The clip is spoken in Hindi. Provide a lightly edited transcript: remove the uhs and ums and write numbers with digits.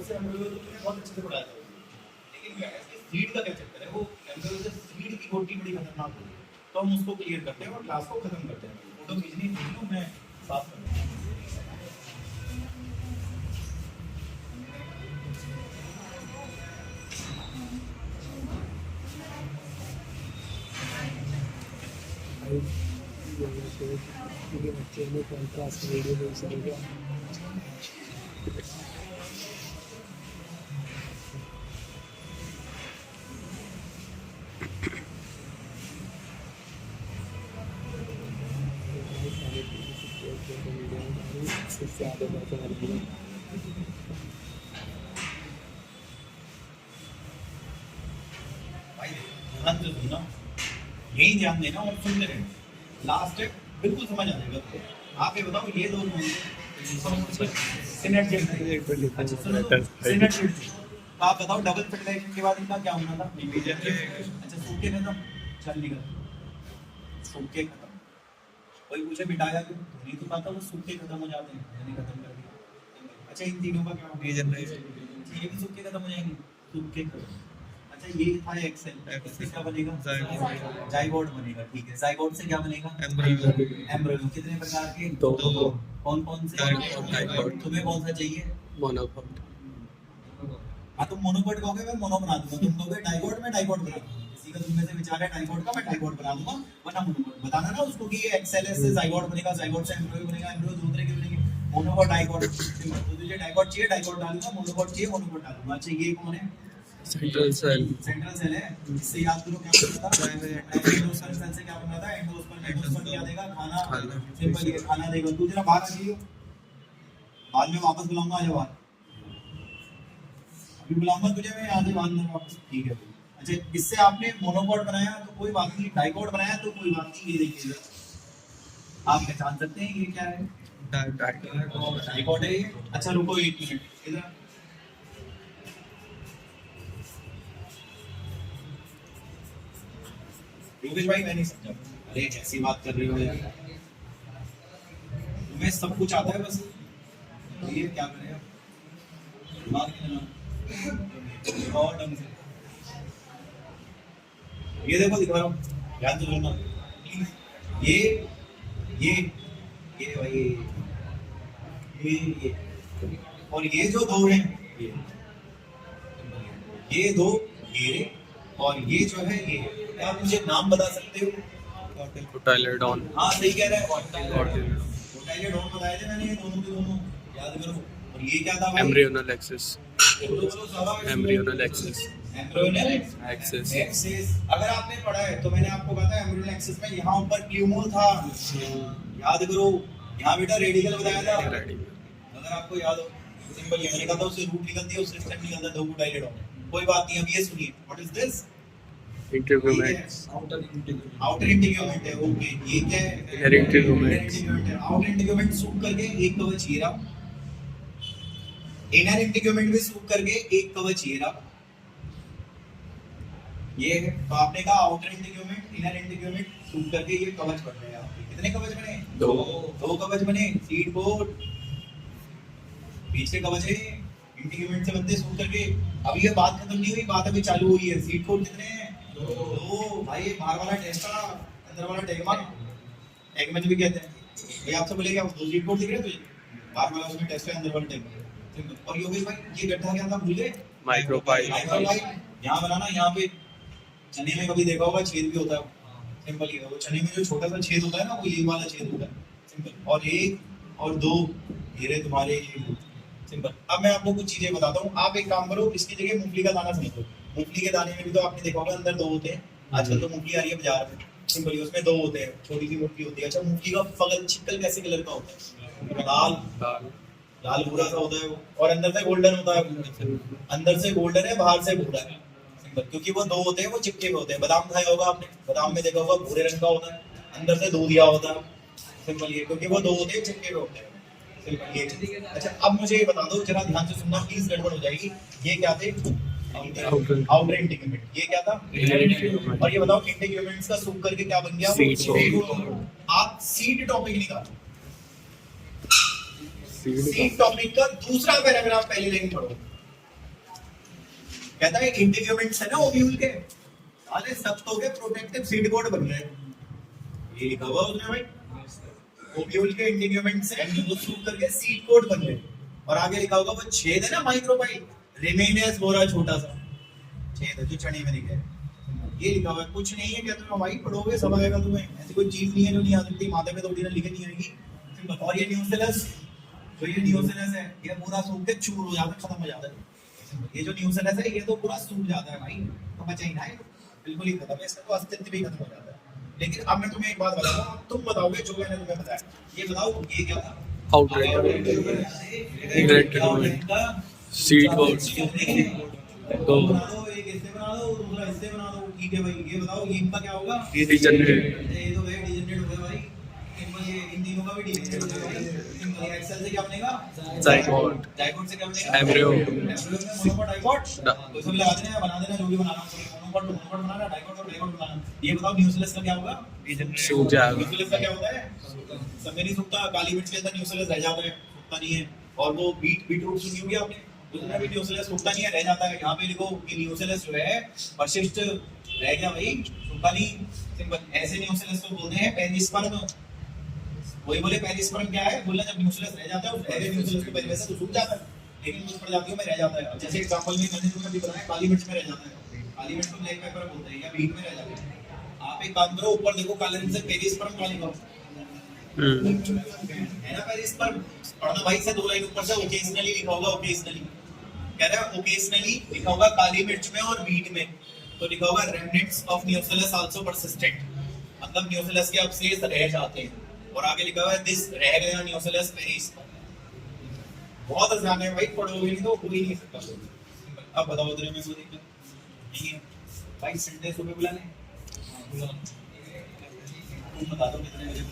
से एम्ब्रियो तो बहुत अच्छे से पढ़ाया था, लेकिन सीड का क्या चक्कर है, वो एम्ब्रियो से सीड की बोटी बड़ी खतरनाक होती है, तो हम उसको क्लियर करते हैं और क्लास को खत्म करते हैं। फोटो खींचनी खींच लो, मैं साफ कर दूँ। बच्चे ने क्लास वीडियो देख सकेगा। इससे आगे बढ़ते हैं। भाई ध्यान से सुनना, यही ध्यान देना और सुनते रहना। लास्ट स्टेप बिल्कुल समझ आ जाएगा तो आप ये बताओ, ये दो सिनर्जी। अच्छा सुनो, सिनर्जी तो आप बताओ, डबल फर्टिलाइजेशन के बाद इनका क्या होना था? अच्छा सूख के खत्म, चल निकल, सूख के खत्म। कोई पूछे मिटाया क्यों, नहीं तो पता, वो सूख के खत्म हो जाते हैं, मैंने खत्म कर दिया। अच्छा इन तीनों का क्या होगा? ये भी सूख के खत्म हो जाएंगे, सूख के खत्म। अच्छा ये था एक्सेल, इससे क्या बनेगा? जाइगोट बनेगा, ठीक है। जाइगोट से क्या बनेगा? एम्ब्रियो। कितने प्रकार के? दो। कौन कौन से? तुम्हें कौन सा चाहिए? मोनोकॉट। हाँ तुम मोनोकॉट कहोगे, मैं मोनो बना दूंगा। तुम कहोगे डाइगोट, मैं डाइगोट बना दूंगा। किसी का तुम में से विचार है डाइगोट का, मैं डाइगोट बना दूंगा, वरना मोनोकॉट। बताना ना उसको कि ये एक्सएलएस से जाइगोट बनेगा, जाइगोट से एम्ब्रियो बनेगा, एम्ब्रियो दो तरह के बनेंगे, मोनोकॉट डाइगोट। तो तुझे डाइगोट चाहिए, डाइगोट डालूंगा, मोनोकॉट चाहिए, मोनोकॉट डालूंगा। अच्छा ये कौन है? Central cell. सेंट्रल सेल है, इससे याद करो क्या बन रहा था? एंडोस्पर्म सेल से क्या बन रहा था? एंडोस्पर्म। एंडोस्पर्म क्या देगा? खाना। सिंपल, ये खाना देगा। तू जरा बाहर आ जाइयो, बाद में वापस बुलाऊंगा, आ जा बाहर। अभी बुलाऊंगा तुझे मैं, आ जा बाद में वापस, ठीक है। अच्छा इससे आपने मोनोकॉट बनाया तो कोई बात नहीं, डाइकॉट बनाया तो कोई बात नहीं। ये देखिए आप पहचान सकते हैं ये क्या है? डाइकॉट है ये। अच्छा रुको एक मिनट, इधर योगेश भाई, मैं नहीं समझा। अरे कैसी बात कर रहे हो यार, तुम्हें सब कुछ आता है बस। ये क्या करें आप, दिमाग नहीं लगा और ढंग से। ये देखो दिखा रहा हूँ, ध्यान से सुनना। ये भाई, ये और ये जो दो हैं, ये दो घेरे, और ये जो है ये, क्या आप मुझे नाम बता सकते हो? कोटाइलेडोन। हाँ सही कह रहे हैं, कोटाइलेडोन बताए थे मैंने, ये दोनों के दोनों याद करो। और ये क्या था भाई? Embryonal axis. Embryonal axis. Embryonal axis. अगर आपने पढ़ा है तो मैंने आपको कहा था एम्ब्रियोनल एक्सिस में यहाँ ऊपर प्यूमोल था, याद करो। यहाँ बेटा रेडिकल बताया था, अगर आपको याद हो। सिंपल ये मैंने कहा था, उससे रूट निकलती है, उससे स्टेम निकलता है, दो कोटाइलेडोन। कोई बात नहीं। अब ये सुनिए, what is this? Integument. Outer integument है, ओके। ये क्या है? Inner integument. आउटर इंटीग्यूमेंट सूख करके एक कवच ये रहा, इनर इंटीग्यूमेंट भी सूख करके एक कवच ये रहा, ये है। तो आपने कहा आउटर इंटीग्यूमेंट, इनर इंटीग्यूमेंट सूख करके ये कवच बन रहे हैं आपके। कितने कवच बने? दो कवच बने। सीड कोट बीच के कवच है, इंटीग्यूमेंट से बनते सूख करके। अब ये बात खत्म नहीं हुई, बात अभी चालू हुई है। सीड कोट कितने हैं? दो। भाई ये बाहर वाला टेस्ट था, अंदर वाला टैगमेट भी कहते हैं। ये आपसे बोलेगा दो सीड कोट दिख रहे हैं तुझे, बाहर वाला उसमें टेस्ट है, अंदर वाला टैगमेट। और योगेश भाई ये गड्ढा क्या था भूल गए? माइक्रोपाइल। यहाँ बनाना, यहाँ पे चने में कभी देखा होगा छेद भी होता है। सिंपल ये, वो चने में जो छोटा सा छेद होता है ना, वो ये वाला छेद होता है। सिंपल। और एक और दो घेरे तुम्हारे ये। सिंपल। अब मैं आपको कुछ चीजें बताता हूँ, आप एक काम करो, इसकी जगह मूंगफली का दाना समझो। मूंगफली के दाने में भी तो आपने देखा होगा अंदर दो होते हैं। आजकल तो मूंगफली आ रही है बाजार में, सिंपल, उसमें दो होते हैं, छोटी सी मूंगफली होती है। अच्छा मूंगफली का फल छिकल कैसे कलर का होता है? लाल लाल भूरा सा होता है वो, और अंदर से गोल्डन होता है। अंदर से गोल्डन है, बाहर से भूरा है। सिंपल, क्योंकि वो दो होते हैं, वो चिपके हुए होते हैं। बादाम खाया होगा आपने, बादाम में देखा होगा भूरे रंग का होता है, अंदर से दूधिया होता है। सिंपल ये, क्योंकि वो दो होते हैं, चिपके हुए होते हैं। सिंपल ये। अच्छा अब मुझे ये बता दो, जरा ध्यान से सुनना, प्लीज गड़बड़ हो जाएगी। ये क्या थे? Outer integument. ये क्या था? और ये बताओ इंटीग्यूमेंट्स का सूख करके क्या बन गया? आप सीड टॉपिक निकालो। सीड टॉपिक का दूसरा पैराग्राफ पहली लाइन पढ़ो। कहता है इंटीग्यूमेंट्स है ना ओव्यूल के, अरे सब तो के प्रोटेक्टिव सीड कोड बन गए, ये लिखा हुआ उसने भाई, ओव्यूल के इंटीग्यूमेंट्स है जो सूट करके सीड कोड बन गए, और आगे लिखा होगा वो छेद है ना माइक्रोपाइल, रिमेन एज बोरा, छोटा सा छेद है जो चने में दिखे, ये लिखा हुआ है। कुछ नहीं है, क्या तुम भाई पढ़ोगे सब आएगा तुम्हें, ऐसी कोई चीज नहीं है जो नहीं आ सकती, माथे पे थोड़ी ना लिखे नहीं आएगी। और ये न्यूसेलस, तो ये न्यूसेलस है, ये पूरा सूख के चूर हो जाता है, खत्म हो जाता है। ये जो न्यूसेलस है ये तो पूरा सूख जाता है भाई, तो बचा ही ना है, बिल्कुल ही खत्म है, इसका तो अस्तित्व ही खत्म हो जाता है। लेकिन अब मैं तुम्हें एक बात बताऊंगा, अब तुम बताओगे जो मैंने तुम्हें बताया, ये बताओ ये क्या था? सीड कोड तो बना दो, एक इससे बना दो, दूसरा इससे बना दो, ठीक है भाई। ये बताओ ये इनका क्या होगा? डीजेनरेट। ये तो भाई डिजेनरेट हो गया भाई, सिंपल, ये इन तीनों का भी डिजेनरेट हो गया भाई। सिंपल, ये एक्सेल से क्या बनेगा? जाइगोट। जाइगोट से क्या बनेगा? एम्ब्रियो। एम्ब्रियो में मोनोकॉट, डाइकॉट, तो सब लगा देना, बना देना, जो भी बनाना है, मोनोकॉट बनाना, डाइकॉट और डाइकॉट बनाना। ये बताओ न्यूसेलस का क्या होगा? सूख जाएगा। न्यूसेलस का क्या होता है? सब में नहीं सूखता, काली मिर्च के अंदर न्यूसेलस रह जाता है, सूखता नहीं है। और वो बीटरूट सुनी होगी आपने, उसमें भी न्यूसेलस सूखता नहीं है, रह जाता है। यहाँ पे लिखो कि न्यूसेलस जो है परिशिष्ट रह गया भाई, सूखा नहीं। सिंपल, ऐसे न्यूसेलस को बोलते हैं पेरिस्पर्म। वही बोले पेरिस्पर्म क्या है, बोलना जब न्यूसेलस रह जाता है, उस रह गए न्यूसेलस को पहले वैसे तो सूख जाता है, लेकिन कुछ प्रजातियों में रह जाता है। जैसे एग्जांपल में मैंने तुम्हें भी बताया, काली मिर्च में रह जाता है, काली मिर्च को ब्लैक पेपर बोलते हैं, या बीट में रह जाता है। आप एक काम करो, ऊपर देखो काले रंग से पेरिस्पर्म का लिखो, है ना पेरिस्पर्म, पढ़ना भाई से 2 लाइन ऊपर से, ओकेजनली लिखा होगा, ओकेजनली कह रहा है, ओकेजनली लिखा होगा काली मिर्च में और बीट में, तो लिखा होगा remnants of nucellus also persistent, मतलब न्यूसेलस के अवशेष रह जाते हैं। और आगे लिखा हुआ है दिस रह गया न्यूसेलस पेरिस्पर्म। बहुत आसान है भाई, पढ़ोगे नहीं तो हो ही नहीं सकता। अब बताओ उधर में कोई दिक्कत नहीं है भाई, संडे सुबह बुला लें, तुम बता दो कितने बजे